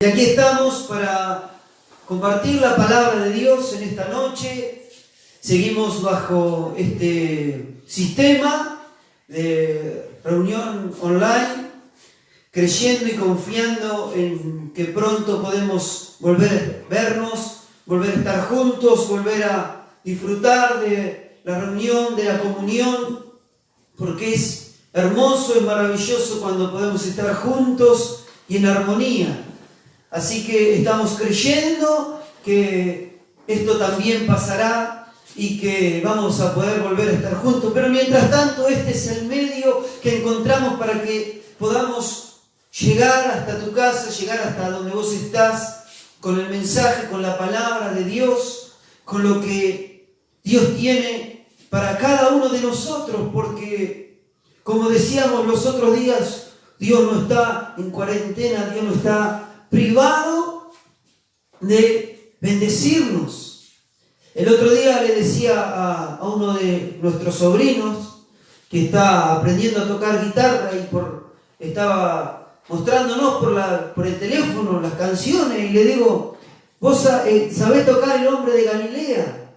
Y aquí estamos para compartir la palabra de Dios en esta noche. Seguimos bajo este sistema de reunión online, creyendo y confiando en que pronto podemos volver a vernos, volver a estar juntos, volver a disfrutar de la reunión, de la comunión, porque es hermoso, es maravilloso cuando podemos estar juntos y en armonía. Así que estamos creyendo que esto también pasará y que vamos a poder volver a estar juntos. Pero mientras tanto, este es el medio que encontramos para que podamos llegar hasta tu casa, llegar hasta donde vos estás, con el mensaje, con la palabra de Dios, con lo que Dios tiene para cada uno de nosotros, porque, como decíamos los otros días, Dios no está en cuarentena, Dios no está privado de bendecirnos. El otro día le decía a uno de nuestros sobrinos que está aprendiendo a tocar guitarra y estaba mostrándonos por el teléfono las canciones, y le digo: ¿vos sabés tocar El Hombre de Galilea?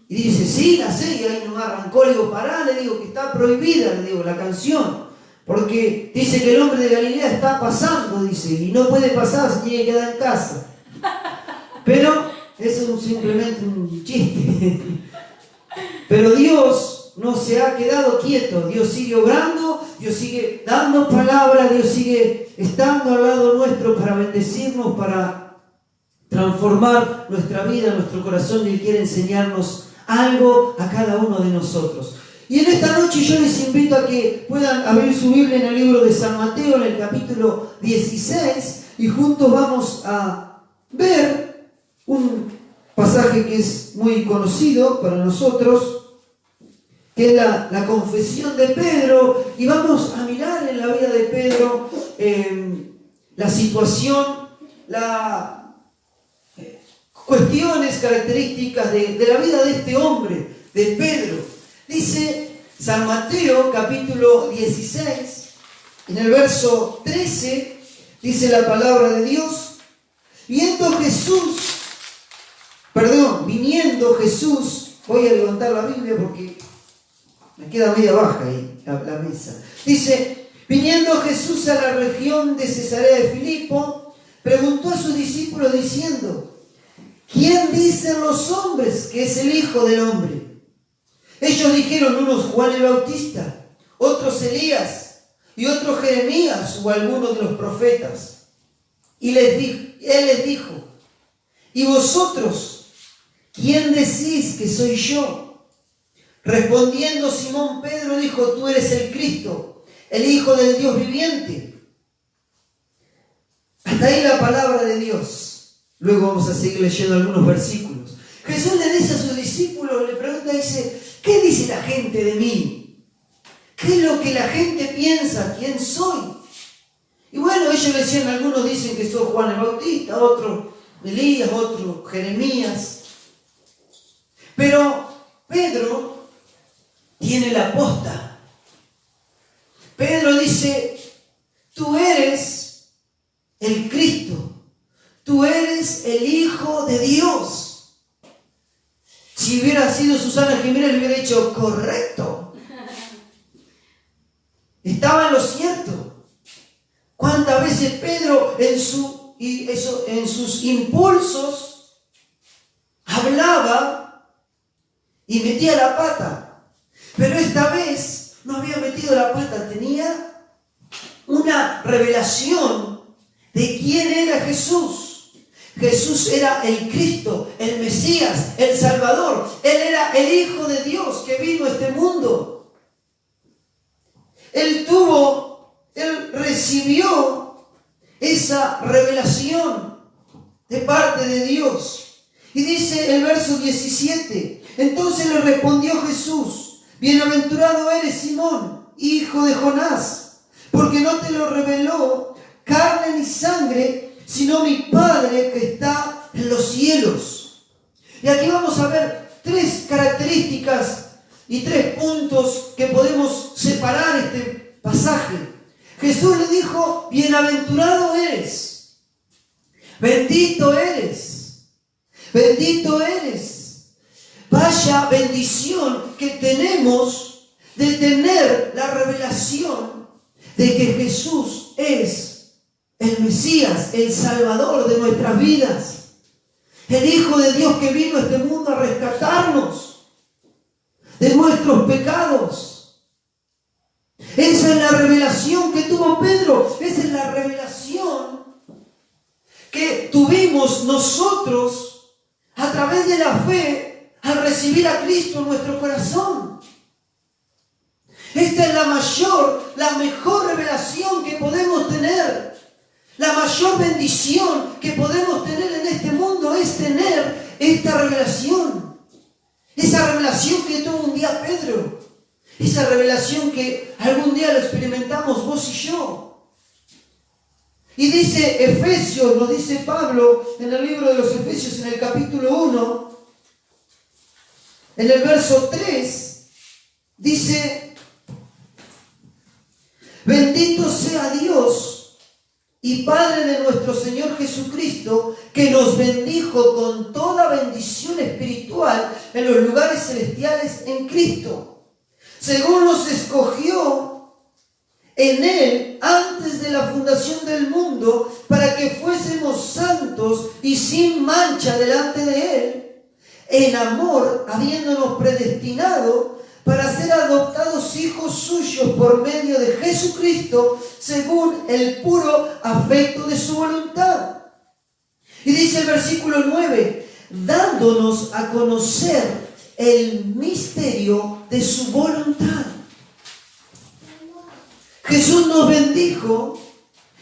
Y dice: sí, la sé. Y ahí nomás arrancó. Le digo: pará, le digo, que está prohibida, le digo, la canción, porque dice que el hombre de Galilea está pasando, dice, y no puede pasar, se tiene que quedar en casa. Pero eso es simplemente un chiste. Pero Dios no se ha quedado quieto. Dios sigue obrando, Dios sigue dando palabras, Dios sigue estando al lado nuestro para bendecirnos, para transformar nuestra vida, nuestro corazón, y Él quiere enseñarnos algo a cada uno de nosotros. Y en esta noche yo les invito a que puedan abrir su Biblia en el libro de San Mateo, en el capítulo 16, y juntos vamos a ver un pasaje que es muy conocido para nosotros, que es la confesión de Pedro, y vamos a mirar en la vida de Pedro la situación, las cuestiones, características de la vida de este hombre, de Pedro. Dice San Mateo, capítulo 16, en el verso 13, dice la palabra de Dios: viniendo Jesús, voy a levantar la Biblia porque me queda media baja ahí la mesa. Dice: viniendo Jesús a la región de Cesarea de Filipo, preguntó a sus discípulos diciendo: ¿quién dicen los hombres que es el Hijo del Hombre? Ellos dijeron: unos Juan el Bautista, otros Elías, y otros Jeremías o algunos de los profetas. Y él les dijo: ¿y vosotros quién decís que soy yo? Respondiendo Simón Pedro dijo: tú eres el Cristo, el Hijo del Dios viviente. Hasta ahí la palabra de Dios. Luego vamos a seguir leyendo algunos versículos. Jesús le dice a sus discípulos, le pregunta, dice: ¿qué dice la gente de mí? ¿Qué es lo que la gente piensa? ¿Quién soy? Y bueno, ellos decían, algunos dicen que soy Juan el Bautista, otros Elías, otros Jeremías. Pero Pedro tiene la posta. Pedro dice: tú eres el Cristo, tú eres el Hijo de Dios. Si hubiera sido Susana Jiménez, le hubiera dicho: correcto. Estaba en lo cierto. ¿Cuántas veces Pedro en sus impulsos hablaba y metía la pata? Pero esta vez no había metido la pata, tenía una revelación de quién era Jesús. Jesús era el Cristo, el Mesías, el Salvador. Él era el Hijo de Dios que vino a este mundo. Él recibió esa revelación de parte de Dios. Y dice el verso 17: entonces le respondió Jesús: bienaventurado eres, Simón, hijo de Jonás, porque no te lo reveló carne ni sangre, sino mi Padre que está en los cielos. Y aquí vamos a ver tres características y tres puntos que podemos separar este pasaje. Jesús le dijo: bienaventurado eres. Bendito eres. Bendito eres. Vaya bendición que tenemos de tener la revelación de que Jesús es el Mesías, el Salvador de nuestras vidas. El Hijo de Dios que vino a este mundo a rescatarnos de nuestros pecados. Esa es la revelación que tuvo Pedro. Esa es la revelación que tuvimos nosotros a través de la fe al recibir a Cristo en nuestro corazón. Esta es la mejor revelación que podemos tener. La mayor bendición que podemos tener en este mundo es tener esta revelación. Esa revelación que tuvo un día Pedro. Esa revelación que algún día lo experimentamos vos y yo. Y dice Efesios, nos dice Pablo en el libro de los Efesios, en el capítulo 1, en el verso 3, dice: bendito sea Dios y Padre de nuestro Señor Jesucristo, que nos bendijo con toda bendición espiritual en los lugares celestiales en Cristo, según nos escogió en Él antes de la fundación del mundo, para que fuésemos santos y sin mancha delante de Él, en amor, habiéndonos predestinado para ser adoptados hijos suyos por medio de Jesucristo, según el puro afecto de su voluntad. Y dice el versículo 9, dándonos a conocer el misterio de su voluntad. Jesús nos bendijo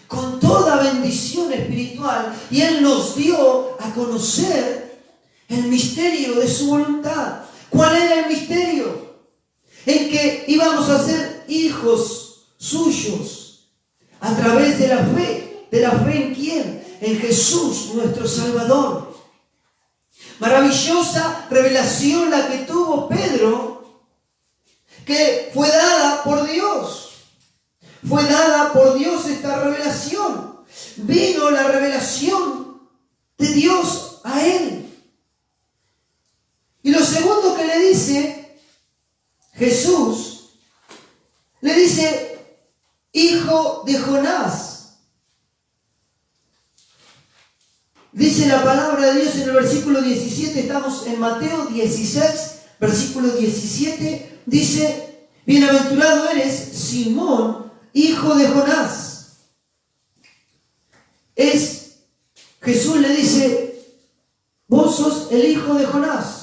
con toda bendición espiritual y Él nos dio a conocer el misterio de su voluntad. ¿Cuál era el misterio? En que íbamos a ser hijos suyos a través de la fe. ¿De la fe en quién? En Jesús, nuestro Salvador. Maravillosa revelación la que tuvo Pedro, que fue dada por Dios. Fue dada por Dios esta revelación. Vino la revelación de Dios a él. Y lo segundo que le dice Jesús, le dice: hijo de Jonás. Dice la palabra de Dios en el versículo 17, estamos en Mateo 16, versículo 17, dice: bienaventurado eres, Simón, hijo de Jonás. Jesús le dice: vos sos el hijo de Jonás.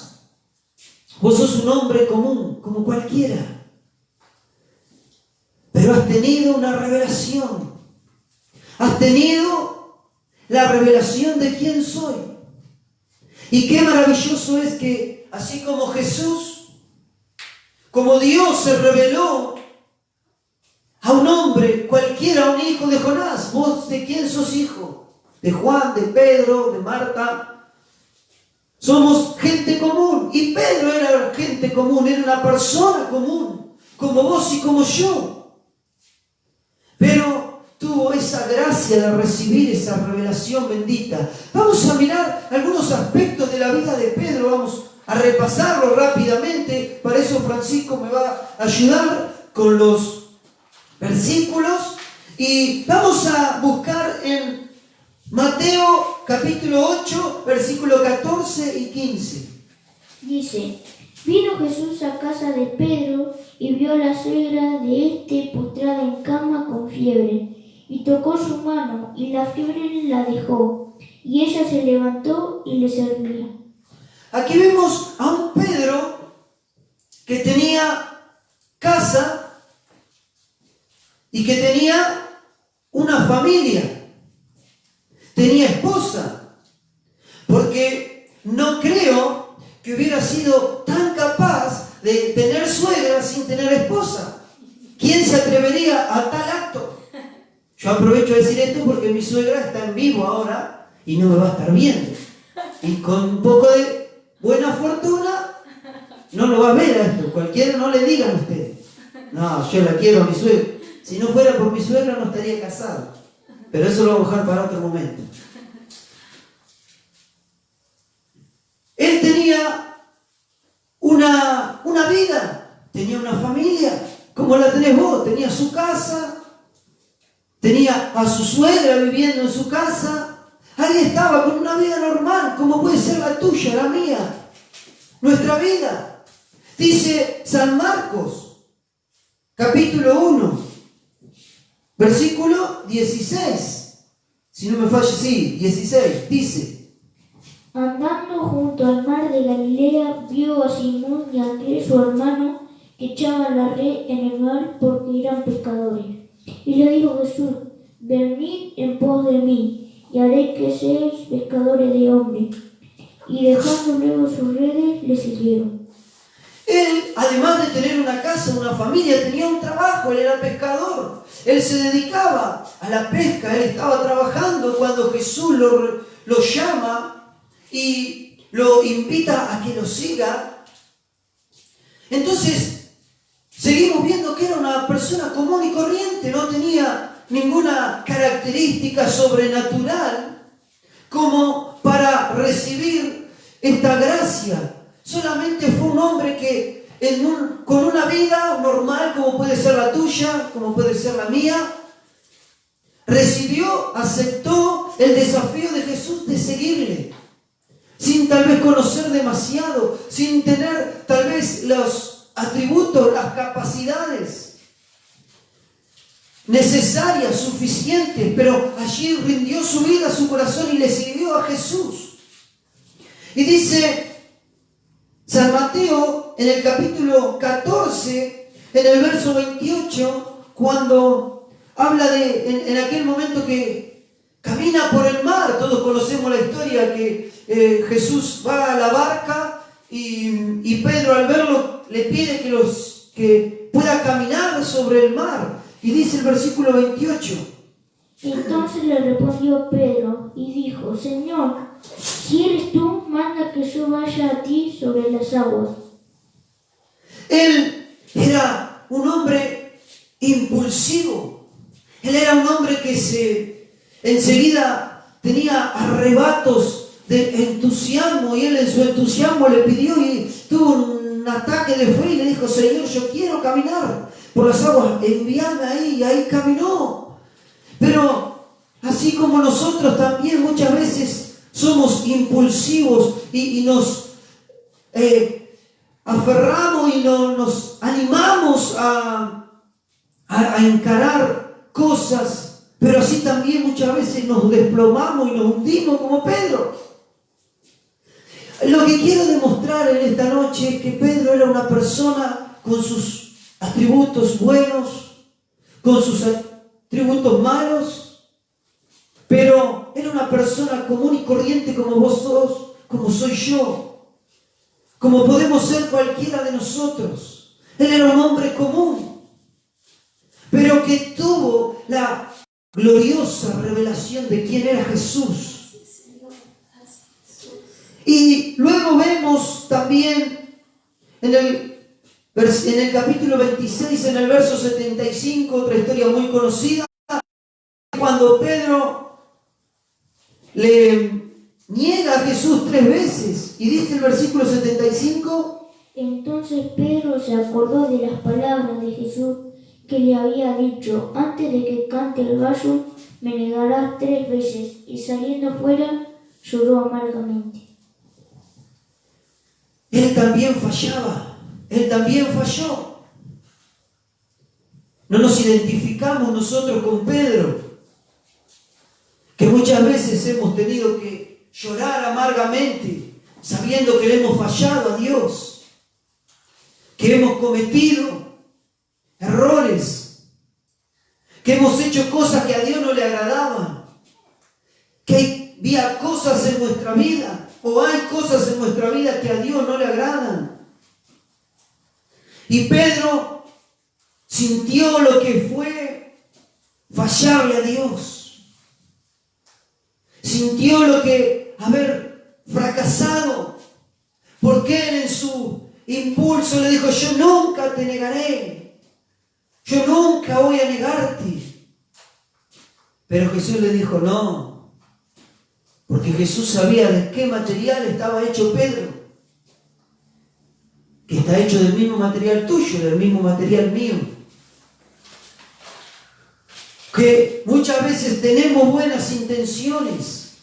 Vos sos un hombre común, como cualquiera. Pero has tenido una revelación. Has tenido la revelación de quién soy. Y qué maravilloso es que, así como Jesús, como Dios se reveló a un hombre cualquiera, a un hijo de Jonás. ¿Vos de quién sos hijo? De Juan, de Pedro, de Marta. Somos gente común. Y Pedro era gente común, era una persona común, como vos y como yo. Pero tuvo esa gracia de recibir esa revelación bendita. Vamos a mirar algunos aspectos de la vida de Pedro. Vamos a repasarlo rápidamente. Para eso Francisco me va a ayudar con los versículos. Y vamos a buscar en Mateo capítulo 8, versículo 14 y 15. Dice: vino Jesús a casa de Pedro y vio a la suegra de éste postrada en cama con fiebre, y tocó su mano, y la fiebre la dejó, y ella se levantó y le servía. Aquí vemos a un Pedro que tenía casa y que tenía una familia. Tenía esposa, porque no creo que hubiera sido tan capaz de tener suegra sin tener esposa. ¿Quién se atrevería a tal acto? Yo aprovecho de decir esto porque mi suegra está en vivo ahora y no me va a estar viendo. Y con un poco de buena fortuna no lo va a ver a esto. Cualquiera no le digan a ustedes: no, yo la quiero a mi suegra. Si no fuera por mi suegra no estaría casado. Pero eso lo vamos a dejar para otro momento. él tenía una vida, tenía una familia, como la tenés vos, tenía su casa, tenía a su suegra viviendo en su casa. Ahí estaba con una vida normal, como puede ser la tuya, la mía, nuestra vida. Dice San Marcos, capítulo 1, versículo 16. Si no me falla, sí, 16, dice: Andando junto al mar de Galilea, vio a Simón y a Andrés, su hermano, que echaban la red en el mar porque eran pescadores. Y le dijo Jesús: venid en pos de mí, y haré que seáis pescadores de hombres. Y dejando luego sus redes, le siguieron. Él, además de tener una casa, una familia, tenía un trabajo, él era pescador. Él se dedicaba a la pesca, él estaba trabajando cuando Jesús lo llama y lo invita a que lo siga. Entonces, seguimos viendo que era una persona común y corriente, no tenía ninguna característica sobrenatural como para recibir esta gracia. Solamente fue un hombre que con una vida normal, como puede ser la tuya, como puede ser la mía, recibió, aceptó el desafío de Jesús de seguirle, sin tal vez conocer demasiado, sin tener tal vez los atributos, las capacidades necesarias, suficientes, pero allí rindió su vida, su corazón y le sirvió a Jesús. Y dice San Mateo en el capítulo 14, en el verso 28, cuando habla en aquel momento que camina por el mar. Todos conocemos la historia que Jesús va a la barca y Pedro, al verlo, le pide que pueda caminar sobre el mar. Y dice el versículo 28: Entonces le respondió Pedro y dijo: Señor, si eres tú, manda que yo vaya a ti sobre las aguas. Él era un hombre impulsivo. Él era un hombre que enseguida tenía arrebatos de entusiasmo, y él en su entusiasmo le pidió y tuvo un ataque de fe y le dijo: Señor, yo quiero caminar por las aguas, envíame ahí. Y ahí caminó. Pero así como nosotros también muchas veces somos impulsivos y nos aferramos y nos animamos a encarar cosas, pero así también muchas veces nos desplomamos y nos hundimos como Pedro. Lo que quiero demostrar en esta noche es que Pedro era una persona con sus atributos buenos, con sus atributos malos, pero era una persona común y corriente como vos sos, como soy yo, como podemos ser cualquiera de nosotros. Él era un hombre común, pero que tuvo la gloriosa revelación de quién era Jesús. Y luego vemos también en el capítulo 26, en el verso 75, otra historia muy conocida, cuando Pedro le niega a Jesús 3 veces. Y dice el versículo 75: Entonces Pedro se acordó de las palabras de Jesús que le había dicho: antes de que cante el gallo, me negarás 3 veces. Y saliendo fuera, lloró amargamente. Él también fallaba, él también falló. No nos identificamos nosotros con Pedro, que muchas veces hemos tenido que llorar amargamente, sabiendo que le hemos fallado a Dios, que hemos cometido errores, que hemos hecho cosas que a Dios no le agradaban, que había cosas en nuestra vida, o hay cosas en nuestra vida que a Dios no le agradan. Y Pedro sintió lo que fue fallarle a Dios. Sintió lo que haber fracasado, porque él en su impulso le dijo: yo nunca te negaré, yo nunca voy a negarte. Pero Jesús le dijo: no, porque Jesús sabía de qué material estaba hecho Pedro. que está hecho del mismo material tuyo, del mismo material mío. Que muchas veces tenemos buenas intenciones,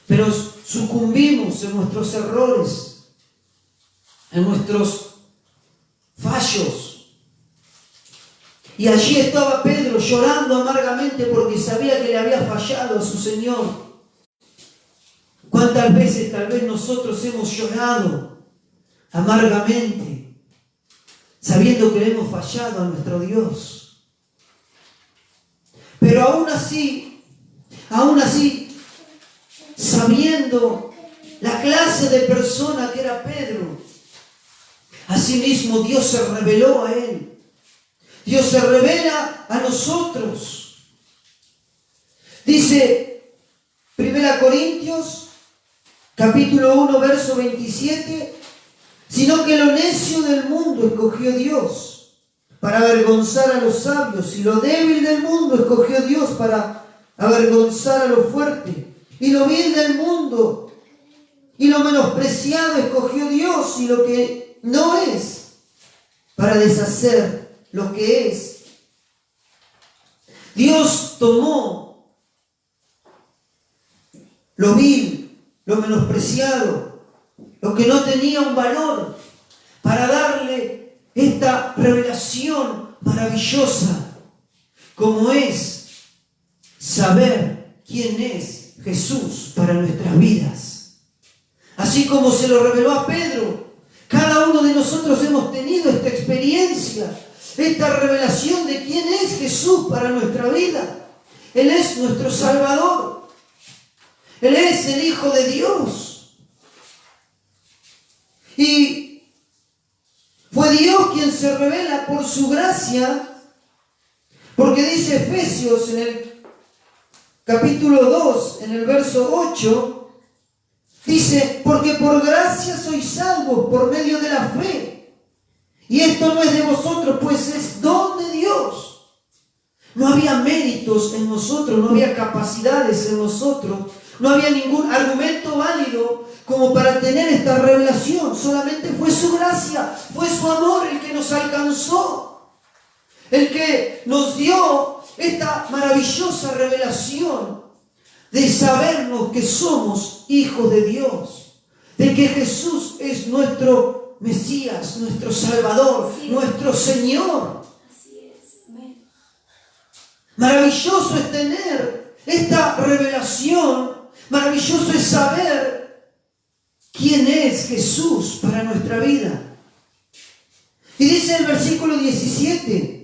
pero sucumbimos en nuestros errores, en nuestros fallos. Y allí estaba Pedro llorando amargamente porque sabía que le había fallado a su Señor. ¿Cuántas veces tal vez nosotros hemos llorado amargamente, sabiendo que le hemos fallado a nuestro Dios? Pero aún así, sabiendo la clase de persona que era Pedro, asimismo Dios se reveló a él. Dios se revela a nosotros. Dice 1 Corintios, capítulo 1, verso 27, sino que lo necio del mundo escogió Dios para avergonzar a los sabios, y lo débil del mundo escogió Dios para avergonzar a lo fuerte, y lo vil del mundo y lo menospreciado escogió Dios, y lo que no es, para deshacer lo que es. Dios tomó lo vil, lo menospreciado, lo que no tenía un valor, para darle esta revelación maravillosa, como es saber quién es Jesús para nuestras vidas. Así como se lo reveló a Pedro, cada uno de nosotros hemos tenido esta experiencia, esta revelación de quién es Jesús para nuestra vida. Él es nuestro Salvador. Él es el Hijo de Dios. Y fue Dios quien se revela por su gracia, porque dice Efesios en el capítulo 2, en el verso 8, dice, porque por gracia sois salvos por medio de la fe. Y esto no es de vosotros, pues es don de Dios. No había méritos en nosotros, no había capacidades en nosotros, no había ningún argumento válido como para tener esta revelación. Solamente fue su gracia, fue su amor el que nos alcanzó, el que nos dio esta maravillosa revelación de sabernos que somos hijos de Dios, de que Jesús es nuestro Mesías, nuestro Salvador, nuestro Señor. Así es. Amén. Maravilloso es tener esta revelación, maravilloso es saber quién es Jesús para nuestra vida. Y dice el versículo 17,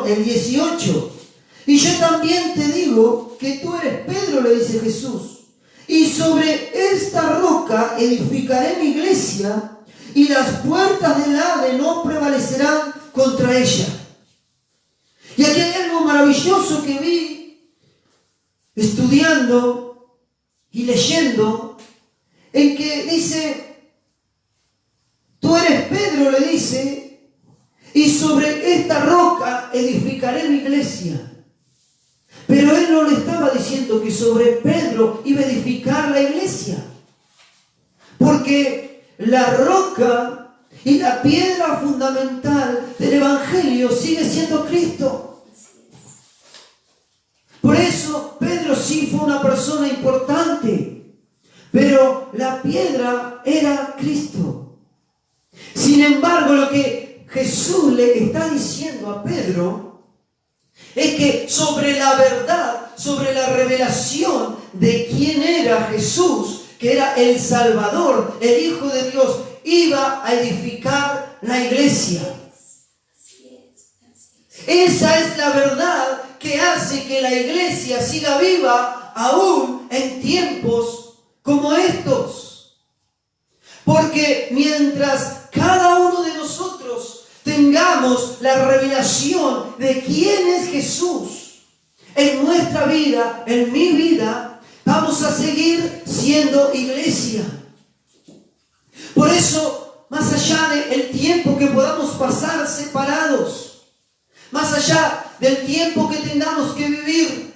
el 18, y yo también te digo que tú eres Pedro, le dice Jesús, y sobre esta roca edificaré mi iglesia, y las puertas del Hades no prevalecerán contra ella. Y aquí hay algo maravilloso que vi estudiando y leyendo, en que dice, tú eres Pedro, le dice, y sobre esta roca edificaré mi iglesia. Pero él no le estaba diciendo que sobre Pedro iba a edificar la iglesia, porque la roca y la piedra fundamental del Evangelio sigue siendo Cristo. Por eso Pedro sí fue una persona importante, pero la piedra era Cristo. Sin embargo, lo que Jesús le está diciendo a Pedro es que sobre la verdad, sobre la revelación de quién era Jesús, que era el Salvador, el Hijo de Dios, iba a edificar la iglesia. Esa es la verdad que hace que la iglesia siga viva aún en tiempos como estos. Porque mientras cada uno de nosotros tengamos la revelación de quién es Jesús en nuestra vida, en mi vida, vamos a seguir siendo iglesia. Por eso, más allá del tiempo que podamos pasar separados, más allá del tiempo que tengamos que vivir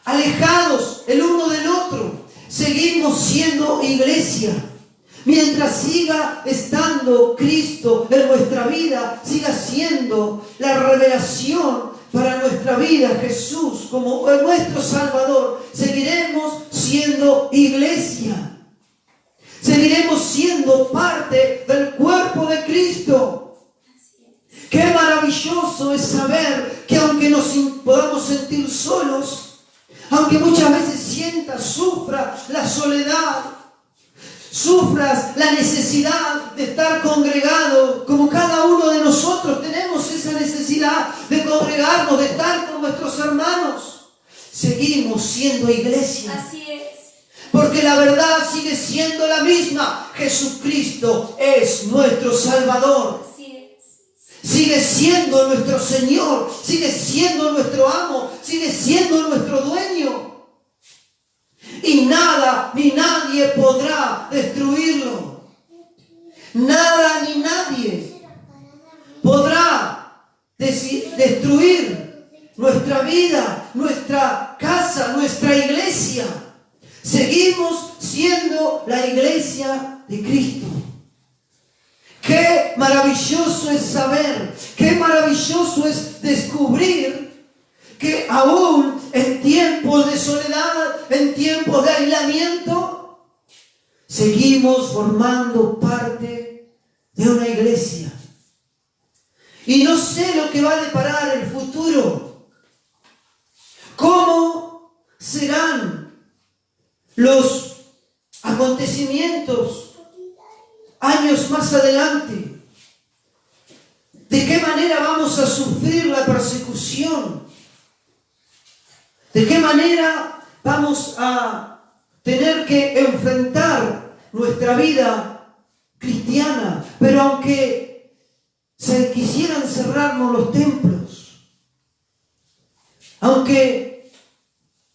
alejados el uno del otro, seguimos siendo iglesia. Mientras siga estando Cristo en nuestra vida, siga siendo la revelación para nuestra vida Jesús como nuestro Salvador, seguiremos siendo iglesia. Seguiremos siendo parte del cuerpo de Cristo. Qué maravilloso es saber que aunque nos podamos sentir solos, aunque muchas veces sufra la soledad, sufras la necesidad de estar congregado, como cada uno de nosotros tenemos esa necesidad de congregarnos, de estar con nuestros hermanos, seguimos siendo iglesia. Así es. Porque la verdad sigue siendo la misma. Jesucristo es nuestro Salvador. Así es. Sigue siendo nuestro Señor, sigue siendo nuestro amo, sigue siendo nuestro dueño. Y nada ni nadie podrá destruirlo. Nada ni nadie podrá destruir nuestra vida, nuestra casa, nuestra iglesia. Seguimos siendo la iglesia de Cristo. Qué maravilloso es saber, qué maravilloso es descubrir que aún en tiempos de soledad, en tiempos de aislamiento, seguimos formando parte de una iglesia. Y no sé lo que va a deparar el futuro. ¿Cómo serán los acontecimientos años más adelante? ¿De qué manera vamos a sufrir la persecución? ¿De qué manera vamos a tener que enfrentar nuestra vida cristiana? Pero aunque se quisieran cerrarnos los templos, aunque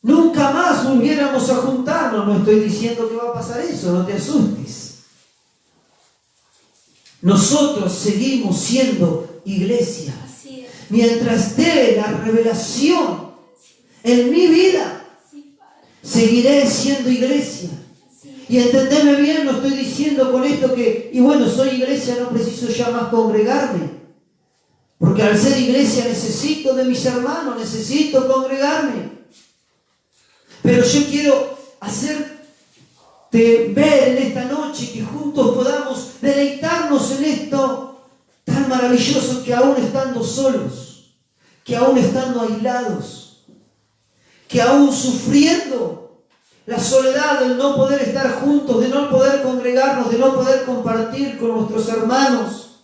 nunca más volviéramos a juntarnos, no estoy diciendo que va a pasar eso, no te asustes. Nosotros seguimos siendo iglesia. Mientras esté la revelación en mi vida, seguiré siendo iglesia. Y entendeme bien, no estoy diciendo con esto que, y bueno, soy iglesia, no preciso ya más congregarme. Porque al ser iglesia necesito de mis hermanos, necesito congregarme. Pero yo quiero hacerte ver en esta noche que juntos podamos deleitarnos en esto tan maravilloso, que aún estando solos, que aún estando aislados, que aún sufriendo la soledad del no poder estar juntos, de no poder congregarnos, de no poder compartir con nuestros hermanos,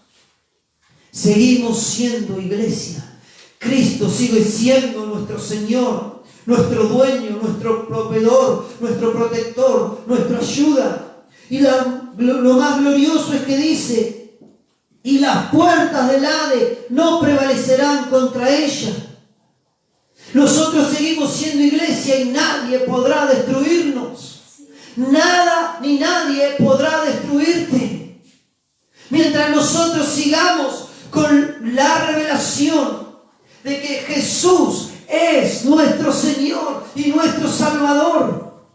seguimos siendo iglesia. Cristo sigue siendo nuestro Señor, nuestro dueño, nuestro proveedor, nuestro protector, nuestra ayuda. Y lo más glorioso es que dice: y las puertas del Hades no prevalecerán contra ella. Nosotros seguimos siendo iglesia y nadie podrá destruirnos. Nada ni nadie podrá destruirte. Mientras nosotros sigamos con la revelación de que Jesús es nuestro Señor y nuestro Salvador,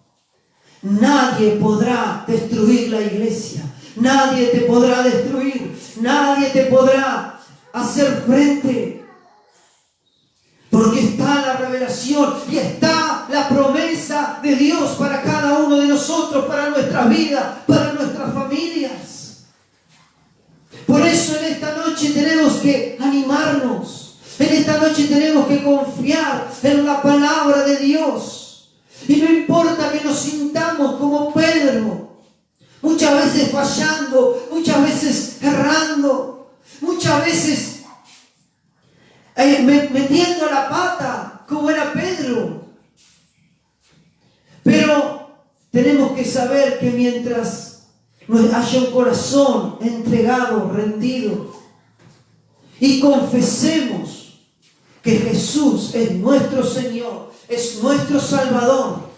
nadie podrá destruir la iglesia. Nadie te podrá destruir. Nadie te podrá hacer frente. Porque está la revelación y está la promesa de Dios para cada uno de nosotros, para nuestra vida, para nuestras familias. Por eso en esta noche tenemos que animarnos. En esta noche tenemos que confiar en la palabra de Dios. Y no importa que nos sintamos como Pedro, muchas veces fallando, muchas veces errando, muchas veces metiendo la pata como era Pedro. Pero tenemos que saber que mientras haya un corazón entregado, rendido, y confesemos que Jesús es nuestro Señor, es nuestro Salvador,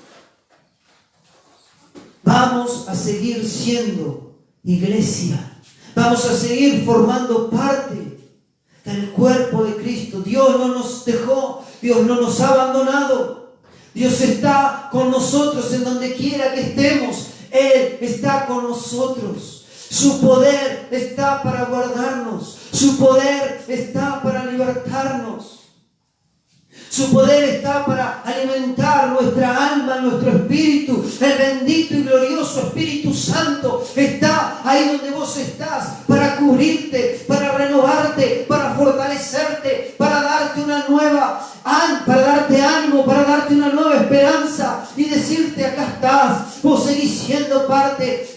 vamos a seguir siendo iglesia. Vamos a seguir formando parte del cuerpo de Cristo. Dios no nos dejó, Dios no nos ha abandonado. Dios está con nosotros en donde quiera que estemos. Él está con nosotros. Su poder está para guardarnos. Su poder está para libertarnos. Su poder está para alimentar nuestra alma, nuestro espíritu. El bendito y glorioso Espíritu Santo está ahí donde vos estás para cubrirte, para renovarte, para fortalecerte, para darte para darte ánimo, para darte una nueva esperanza y decirte: acá estás, vos seguís siendo parte.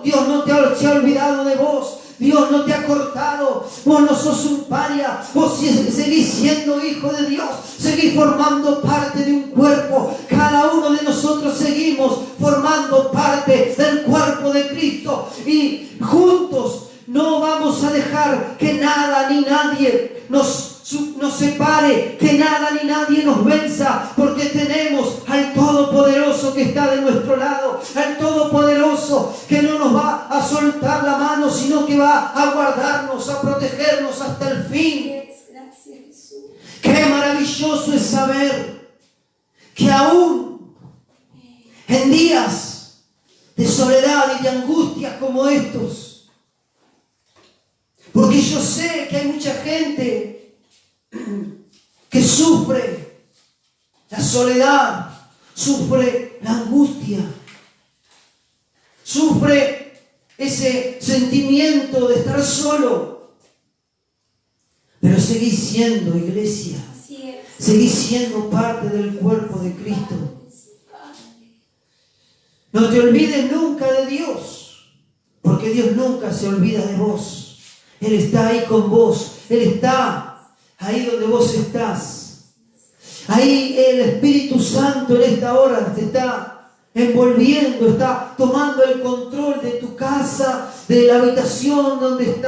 Dios no se ha olvidado de vos. Dios no te ha cortado, vos no sos un paria, vos seguís siendo hijo de Dios, seguís formando parte de un cuerpo. Cada uno de nosotros seguimos formando parte del cuerpo de Cristo y juntos no vamos a dejar que nada ni nadie nos separe, que nada ni nadie nos venza, porque tenemos al Todopoderoso que está de nuestro lado, al Todopoderoso que no nos va a soltar la mano, sino que va a guardarnos, a protegernos hasta el fin. Qué maravilloso es saber que aún en días de soledad y de angustia como estos, porque yo sé que hay mucha gente que sufre la soledad, sufre la angustia, sufre ese sentimiento de estar solo, pero seguís siendo iglesia, seguís siendo parte del cuerpo de Cristo. No te olvides nunca de Dios, porque Dios nunca se olvida de vos. Él está ahí con vos, Él está ahí donde vos estás. Ahí el Espíritu Santo en esta hora te está envolviendo, está tomando el control de tu casa, de la habitación donde estás.